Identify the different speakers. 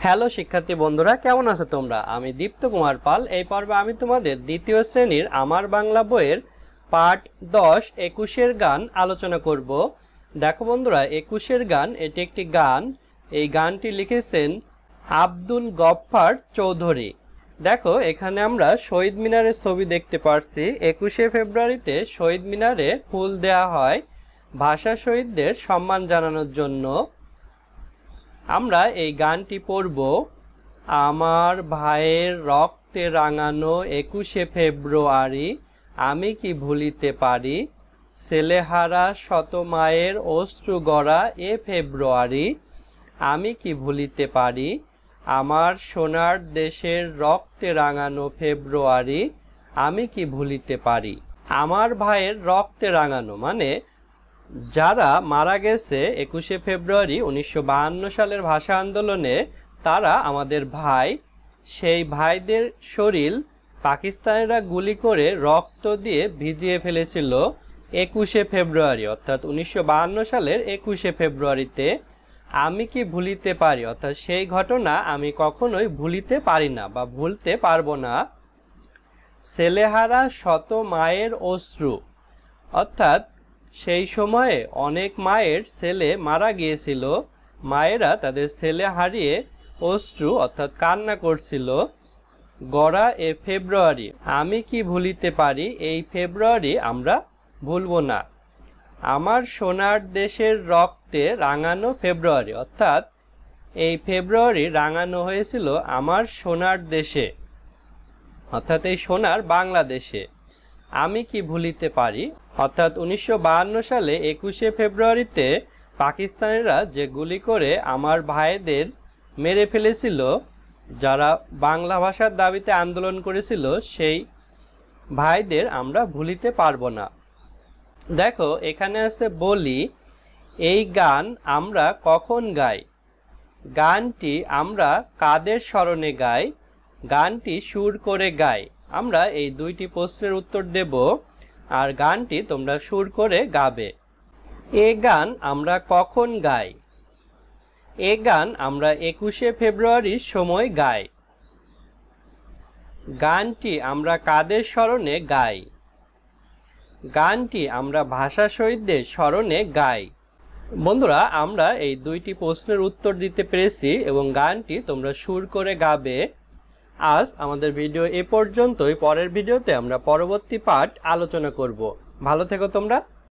Speaker 1: Hello শিক্ষার্থী বন্ধুরা, কেমন আছো তোমরা? আমি দীপ্ত কুমার পাল। এই পর্বে আমি তোমাদের দ্বিতীয় শ্রেণীর আমার বাংলা বইয়ের পাঠ 10 21-এর গান আলোচনা করব। দেখো বন্ধুরা, 21-এর গান এটি একটি গান। এই গানটি লিখেছেন আব্দুল গফফার চৌধুরী। দেখো, এখানে আমরা শহীদ মিনারের ছবি দেখতে পাচ্ছি। 21শে ফেব্রুয়ারিতে শহীদ মিনারে ফুল দেওয়া হয় ভাষা শহীদদের সম্মান জানানোর জন্য। আমরা এই গানটি পড়ব। আমার ভাইয়ের রক্তে রাঙানো 21শে ফেব্রুয়ারি, আমি কি ভুলিতে পারি? ছেলেহারা শত মায়ের অশ্রু গড়া এ ফেব্রুয়ারি, আমি কি ভুলিতে পারি? আমার সোনার দেশের রক্তে রাঙানো ফেব্রুয়ারি, আমি কি ভুলিতে পারি? আমার ভাইয়ের রক্তে রাঙানো মানে যারা মারা গেছে 21শে ফেব্রুয়ারি 1952 সালের ভাষা আন্দোলনে, তারা আমাদের ভাই। সেই ভাইদের শরীর পাকিস্তানিরা গুলি করে রক্ত দিয়ে ভিজিয়ে ফেলেছিল 21শে ফেব্রুয়ারি, অর্থাৎ 1952 সালের 21শে ফেব্রুয়ারিতে। আমি কি ভুলিতে পারি, অর্থাৎ সেই ঘটনা আমি কখনোই ভুলিতে পারি না বা ভুলতে পারবো না। ছেলেহারা শত মায়ের অশ্রু, অর্থাৎ সেই সময়ে অনেক মায়ের ছেলে মারা গিয়েছিল। মায়েরা তাদের ছেলে হারিয়ে অশ্রু অর্থাৎ কান্না করছিল। গড়া এ ফেব্রুয়ারি, আমি কি ভুলিতে পারি? এই ফেব্রুয়ারি আমরা ভুলব না। আমার সোনার দেশের রক্তে রাঙানো ফেব্রুয়ারি, অর্থাৎ এই ফেব্রুয়ারি রাঙানো হয়েছিল আমার সোনার দেশে, অর্থাৎ এই সোনার বাংলাদেশে। আমি কি ভুলিতে পারি, অর্থাৎ 1952 সালে 21শে ফেব্রুয়ারিতে পাকিস্তানিরা যে গুলি করে আমার ভাইদের মেরে ফেলেছিল, যারা বাংলা ভাষার দাবিতে আন্দোলন করেছিল, সেই ভাইদের আমরা ভুলিতে পারবো না। দেখো, এখানে আছে বলি, এই গান আমরা কখন গাই? গানটি আমরা কাদের স্মরণে গাই? গানটি সুর করে গাই। আমরা এই দুইটি প্রশ্নের উত্তর দেব, আর গানটি তোমরা সুর করে গাবে। এ গান আমরা কখন গাই? এ গান আমরা 21শে ফেব্রুয়ারির সময় গাই। গানটি আমরা কাদের স্মরণে গাই? গানটি আমরা ভাষা শহীদদের স্মরণে গাই। বন্ধুরা, আমরা এই দুইটি প্রশ্নের উত্তর দিতে পেরেছি এবং গানটি তোমরা সুর করে গাবে। আজ আমাদের ভিডিও এ পর্যন্তই। পরের ভিডিওতে আমরা পরবর্তী পাঠ আলোচনা করব। ভালো থেকো তোমরা।